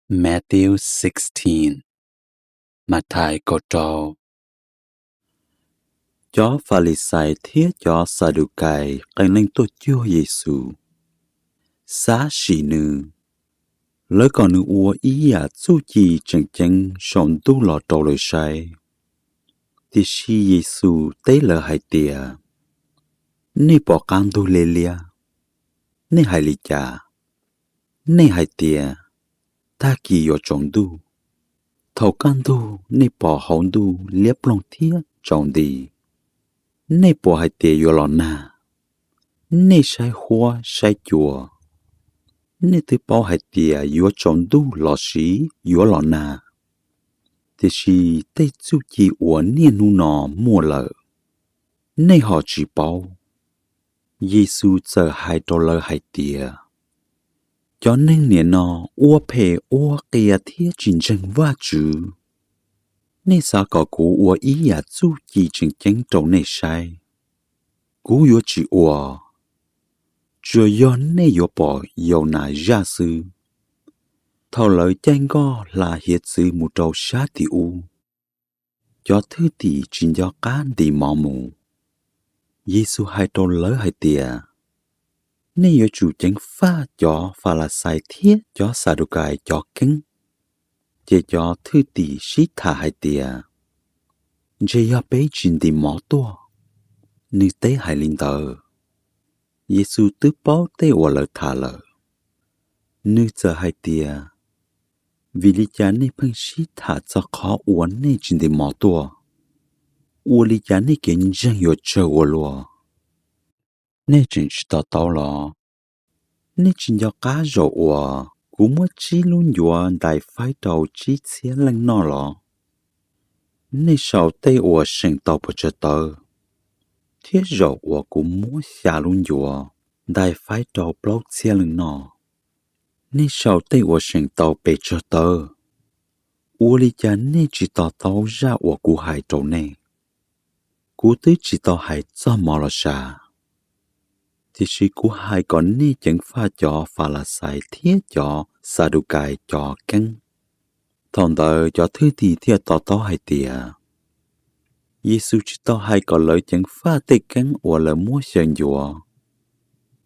Matthew 16 Matthai câu trâu Chó Pha-li-sai thiết chó Sa-đu-cai cảnh lên tốt chúa Giê-xu xá xì nữ lỡ còn nữ ua ý à chú chì chẳng chẳng sống tu lọ trâu lời sai thì xì Giê-xu tế lỡ hai tìa nê bỏ can tu lê lia nê hai lì chà nê hai tìa ta kỳ yo trông tu thầu can tu nê bỏ hông tu liếp lòng thiết trông đi nê bỏ hai tìa yo lọ na nê sai hoa sai chùa nê tư bỏ hai tìa yo trông tu lọ xí yo lọ na thì xì tê chú chi ua nê nu nọ mua lợ nê họ chỉ bao Giê-xu chờ hai trò lơ hai tìa cho nên nè nó ua phê ua kia thiết trình chân va chữ nê xa có cú ua ý à chú chi trình chân trâu nê sai cú yo chỉ ua cho yo nê yo bỏ yo nà ra sư thầu lợi chanh go là hiệt sư một trâu xá tì u cho thứ tì trình do cá tì mò mù Giê-xu hai trâu lỡ hai tìa nê yo chủ chánh pha cho pha là sai thiết cho Sa-đu-cai cho cứng chế cho thứ tì xí thả hai tìa chế yo bế trình tì mò tua nữ tế hai linh tờ Giê-xu tứ báo tế ua lỡ thả lỡ nữ chờ hai tìa vì lý giá nê phân xí thả cho khó uốn nê trình tì mò tua ua lý giá nê kiến dân yo chờ ua lùa nê trình xí tỏ tao lọ nê trình do cá rổ ua cú mất chí luôn dùa đại phái đầu chí xế lăng nọ lọ nê sầu tê ua sinh tàu bờ chờ tờ thiết rổ ua cú mất xa luôn dùa đại phái đầu blog xế lăng nọ nê sầu tê ua sinh tàu bờ chờ tờ ua lý giá nê chỉ tỏ tàu ra ua cú hai trâu nê cú tứ chỉ tỏ hai cho mò lọ xa thì sĩ cú hai còn nê chẳng pha cho pha là sai thiết cho Sa-đu-cai cho căng thòn tờ cho thứ thì thiết tỏ tỏ hai tìa Giê-xu chỉ tỏ hai còn lợi chẳng pha tê căng ua lỡ mua sơn dùa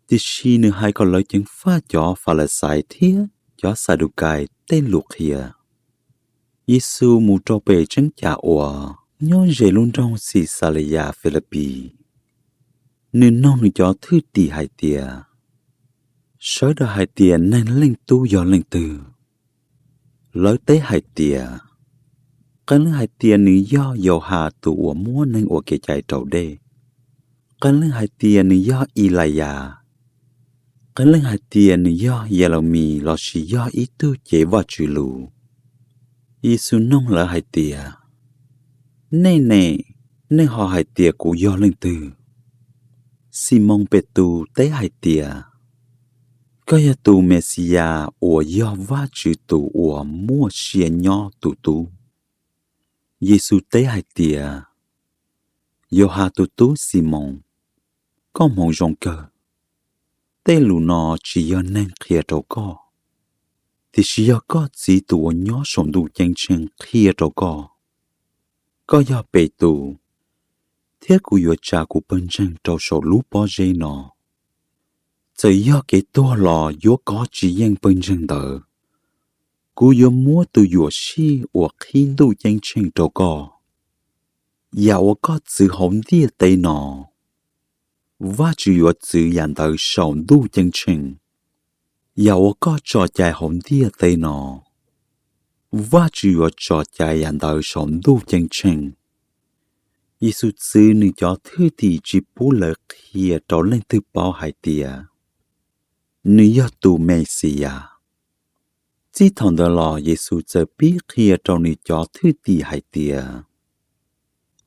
thì sĩ nữ hai còn lợi chẳng pha cho pha là sai thiết cho Sa-đu-cai tên luộc hìa Giê-xu mù trò bề chẳng chả ua nhớ dễ luôn trong xì xa lê ya Philippi nên nông nữ cho thứ tì hai tìa sớ đo hai tìa nên lên tu do lên từ lỡ tế hai tìa cái lưng hai tìa nữ do dầu hà tụ ủa múa nên ủa kể chạy trầu đê cái lưng hai tìa nữ do y là già cái lưng hai tìa nữ do già lầu mì lò xì do ý tư chế vào chữ lù Giê-xu nông lỡ hai tìa nê nê nê họ hai tìa cụ do lên từ Simon Petu tế hai tìa có ya tu Messia ủa do va chữ tu ủa mua xìa nho tu tu Giê-xu tế hai tìa yo ha tu tu Simon có một rong cơ tế lù nọ chỉ do nên khía trâu co thì chỉ do có chỉ tu nhỏ sống đủ chân chân khía trâu có do bề tu thiết của yo cha của bên chân trâu sầu lú bó dây nọ chỉ do cái tua lò yo có chỉ dân bên chân tờ cú yo mua từ yo xí hoặc hin tu chân chân trâu co dạo có chữ hồng địa tây nọ và chữ yo chữ dàn tờ sầu tu chân chân dạo có trò chạy hồng địa tây nọ và chữ yo trò chạy dàn tờ sầu tu chân chân Giê-xu chữ nữ cho thứ thì chỉ bố lợt hìa trò lên từ bao hai tìa nữ do tù Messia chỉ thằng đó lò Giê-xu chờ biết hìa trò nữ cho thứ thì hai tìa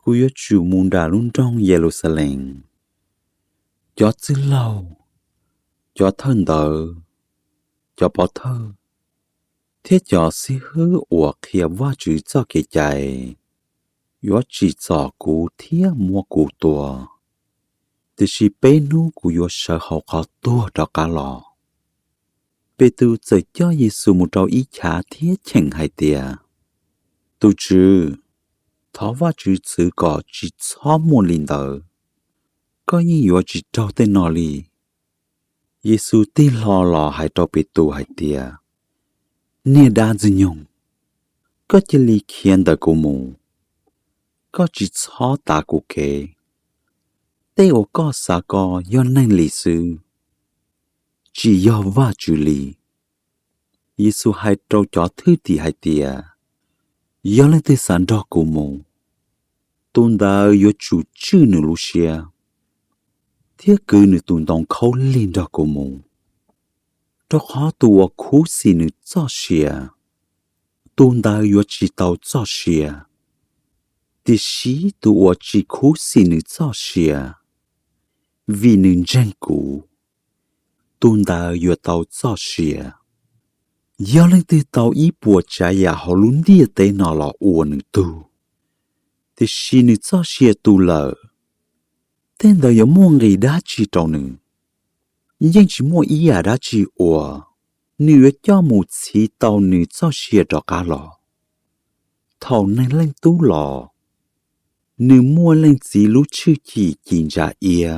cú yo chủ môn đà luôn trong Jerusalem cho chữ lâu cho thân tờ cho bỏ thơ thế cho sĩ hứa ủa hìa va chữ cho kể chạy yo chỉ cho cú thiết mua cú tua thì chỉ bé nu cú yo sợ họ khó tua đó cả lò Bê tu giờ cho Giêsu một trâu ý trả thiết chẳng hai tia. Tu chứ, thó va chứ chứ có chỉ cho một linh tờ. Có như yếu chỉ trâu tên nọ lì. Giêsu tê lo hai trâu bê tu hai tia. Nè đa dư nhung. Có chỉ lì khiên tờ cô mù. Có chỉ cho ta cô kê. Tê ô có xa có do nành lì sư. Chỉ do va chú lì. Giêsu hai trâu chó thứ tì hai tia. Do lên tê sản đo cô mù. Tôn đá yếu chủ chư nữ lũ xìa. Thiết cư nữ tôn đồng khâu lên đo cô mù. Đó khó tùa khú xì nữ cho xìa. Tôn đá yếu chỉ tàu cho xìa. Tì xí tùa chỉ khú xì nữ cho xìa. Vì nữ dân cũ. Tôn đá yếu tàu cho xìa. Yếu lên từ tàu ý bùa trả ya họ lún đi tế nọ lọ ua nữ tu. Thì xì nữ cho xìa tu lợ. Tên đời yếu mua người đá chi trâu nữ. Nhưng chỉ mua ý à đá chi ua. Nữ cho một xí tàu nữ cho xìa trò cá lọ. Thầu nên lên tu lọ. Nữ mua lên xí lũ chư chỉ nhìn ra ia.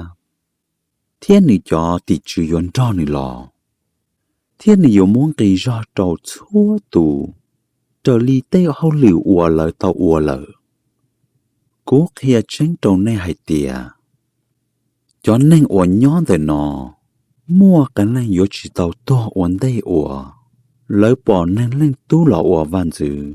Thiên nữ cho thì chư yon cho nữ lọ. Thiên nữ yếu muốn gây ra trâu chúa tù. Trở lì tê hậu liều ua lợ tàu ua lợ. Cố khía chênh trâu nê hai tìa. Cho nên ua nhón đời nọ. Mua cái lên yếu chỉ tàu to uốn đây ua. Lỡ bỏ nên lên tu lọ ua văn dư.